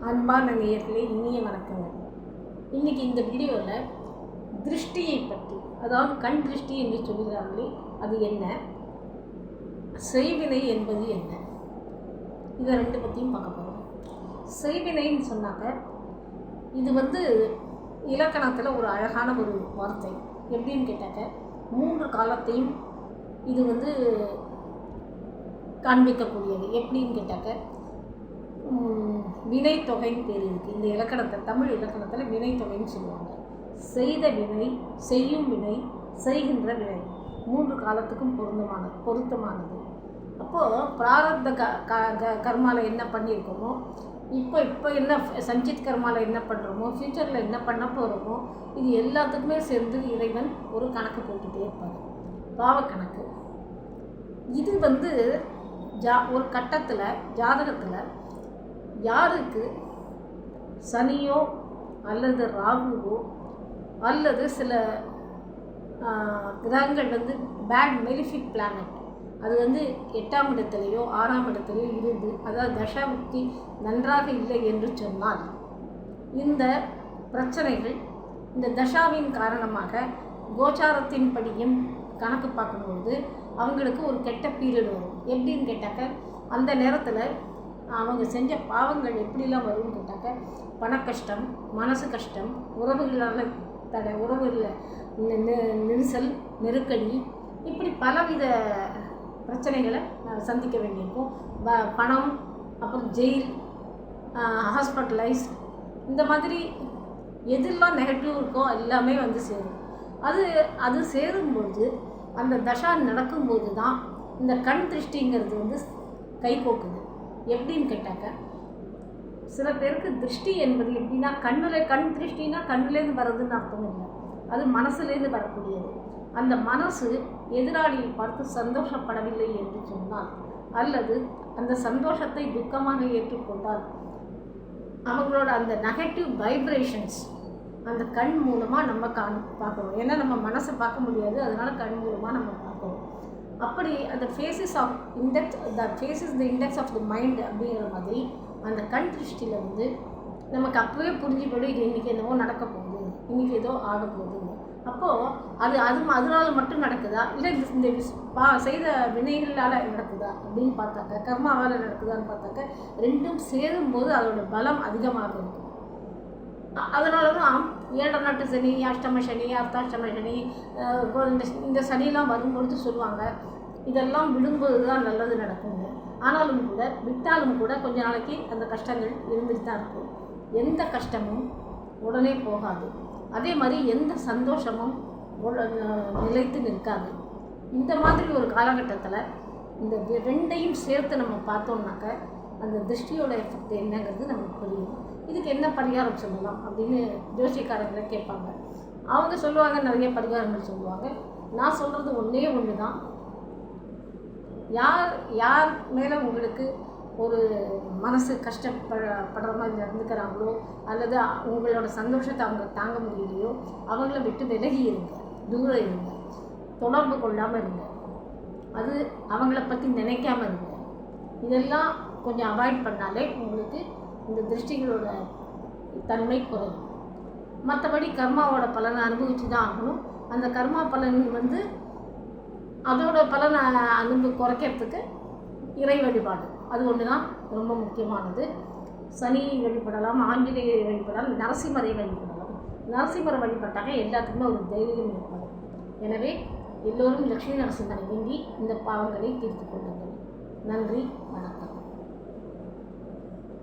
அன்பான நேயர்களே, இனிய வணக்கங்கள். இன்றைக்கி இந்த வீடியோவில் திருஷ்டியை பற்றி, அதாவது கண் திருஷ்டி என்று சொல்கிறார்களே, அது என்ன, செய்வினை என்பது என்ன, இதை ரெண்டு பற்றியும் பார்க்க போகிறோம். செய்வினைன்னு சொன்னாக்க இது இலக்கணத்தில் ஒரு அழகான ஒரு வார்த்தை. எப்படின்னு கேட்டாக்க 3 காலத்தையும் இது காண்பிக்கக்கூடியது. எப்படின்னு கேட்டாக்க வினைத்தொகைன்னு பேர் இருக்குது. இந்த இலக்கணத்தை, தமிழ் இலக்கணத்தில் வினைத்தொகைன்னு சொல்லுவாங்க. செய்த வினை, செய்யும் வினை, செய்கின்ற வினை 3 காலத்துக்கும் பொருத்தமானது. அப்போது பிராரப்த கர்மாவில் என்ன பண்ணியிருக்கோமோ, இப்போ என்ன சஞ்சித் கர்மாவில் என்ன பண்ணுறோமோ, ஃப்யூச்சரில் என்ன பண்ண போகிறோமோ, இது எல்லாத்துக்குமே சேர்ந்து இறைவன் ஒரு கணக்கு போட்டுகிட்டே இருப்பார், பாவக்கணக்கு. இது ஒரு கட்டத்தில் ஜாதகத்தில் யாருக்கு சனியோ அல்லது ராகுவோ அல்லது சில கிரகங்கள் பேட் மெலிஃபிக் பிளானட், அது 8ஆம் இடத்துலையோ 6ஆம் இடத்துலையோ இருந்து, அதாவது தசாபுக்தி நன்றாக இல்லை என்று சொன்னால், இந்த பிரச்சனைகள் இந்த தசாவின் காரணமாக கோச்சாரத்தின் படியும் கணக்கு பார்க்கும்போது அவங்களுக்கு ஒரு கெட்ட பீரியட் வரும். எப்படின்னு கேட்டாக்க, அந்த நேரத்தில் அவங்க செஞ்ச பாவங்கள் எப்படிலாம் வரும்னு கேட்டாக்க, பணக்கஷ்டம், மனசு கஷ்டம், உறவுகளால் உறவுகளில் நெரிசல், நெருக்கடி, இப்படி பலவித பிரச்சனைகளை சந்திக்க வேண்டியிருக்கும். பணம், அப்புறம் ஜெயில், ஹாஸ்பிட்டலைஸ், இந்த மாதிரி எதெல்லாம் நெகட்டிவ் இருக்கோ எல்லாமே சேரும். அது சேரும்போது, அந்த தசா நடக்கும்போது தான் இந்த கண் திருஷ்டிங்கிறது கைகோக்குது. எப்படின்னு கேட்டாக்க, சில பேருக்கு திருஷ்டி என்பது எப்படின்னா, கண் திருஷ்டின்னா கண்ணுலேருந்து வர்றதுன்னு அர்த்தம் இல்லை, அது மனசுலேருந்து வரக்கூடியது. அந்த மனசு எதிராளியை பார்த்து சந்தோஷப்படவில்லை என்று சொன்னால், அல்லது அந்த சந்தோஷத்தை துக்கமாக ஏற்றுக்கொண்டால், அவங்களோட அந்த நெகட்டிவ் வைப்ரேஷன்ஸ் அந்த கண் மூலமாக நம்ம பார்க்கணும். ஏன்னா நம்ம மனசை பார்க்க முடியாது, அதனால் கண் மூலமாக நம்ம பார்க்கணும். அப்படி அந்த faces the index of the mind அப்படிங்கிற மாதிரி அந்த கண் திருஷ்டியில் நமக்கு அப்போவே புரிஞ்சு போய்டும், இது இன்றைக்கி என்னவோ நடக்க போகுது, இன்றைக்கி ஏதோ ஆக போகுதுன்னு. அப்போது அதனால மட்டும் நடக்குதா, இல்லை இந்த செய்த வினைகளால் நடக்குதா அப்படின்னு பார்த்தாக்க, கர்மாவால் நடக்குதான்னு பார்த்தாக்க, ரெண்டும் சேரும்போது அதோட பலம் அதிகமாக இருக்கும். அதனால தான் 7 நாட்டு சனி, அஷ்டம சனி, அர்த்தாஷ்டம சனி, இந்த சனியெலாம் வரும்பொழுது சொல்லுவாங்க, இதெல்லாம் விடும்போது தான் நல்லது நடக்குங்க. ஆனாலும் கூட, விட்டாலும் கூட கொஞ்ச நாளைக்கு அந்த கஷ்டங்கள் இருந்துட்டு தான் இருக்கும். எந்த கஷ்டமும் உடனே போகாது, அதே மாதிரி எந்த சந்தோஷமும் நிலைத்து நிற்காது. இந்த மாதிரி ஒரு காலகட்டத்தில் இந்த ரெண்டையும் சேர்த்து நம்ம பார்த்தோம்னாக்க, அந்த திருஷ்டியோட எஃபெக்ட் என்னங்கிறது நமக்கு புரியும். இதுக்கு என்ன பரிகாரம் சொல்லலாம் அப்படின்னு ஜோசியக்காரங்களை கேட்பாங்க. அவங்க சொல்லுவாங்க, நிறைய பரிகாரங்கள் சொல்லுவாங்க. நான் சொல்கிறது ஒன்று தான். யார் மேலே உங்களுக்கு ஒரு மனசு கஷ்டப்படுற மாதிரி நடந்துக்கிறாங்களோ, அல்லது உங்களோட சந்தோஷத்தை அவங்க தாங்க முடியலையோ, அவங்கள விட்டு விலகி இருங்க, தூரம் இருங்க, தொடர்பு கொள்ளாமல் இருங்க, அது அவங்கள பற்றி நினைக்காம இருங்க. இதெல்லாம் கொஞ்சம் அவாய்ட் பண்ணாலே உங்களுக்கு இந்த திருஷ்டிகளோட தன்மை குறையும். மற்றபடி கர்மாவோட பலனை அனுபவித்து தான் ஆகணும். அந்த கர்மா பலன் அதோட பலனை குறைக்கிறதுக்கு இறை வழிபாடு, அது ஒன்று தான் ரொம்ப முக்கியமானது. சனி வழிபடலாம், ஆஞ்சநேயரை வழிபடலாம், நரசிம்மரை வழிபடலாம். நரசிம்மரை வழிபட்டாங்க எல்லாத்துக்குமே ஒரு தைரியம் ஏற்படும். எனவே எல்லோரும் லட்சுமி நரசிம்மரை வேண்டி இந்த பாவங்களை தீர்த்து கொள்ளுங்கள். நன்றி, வணக்கம்.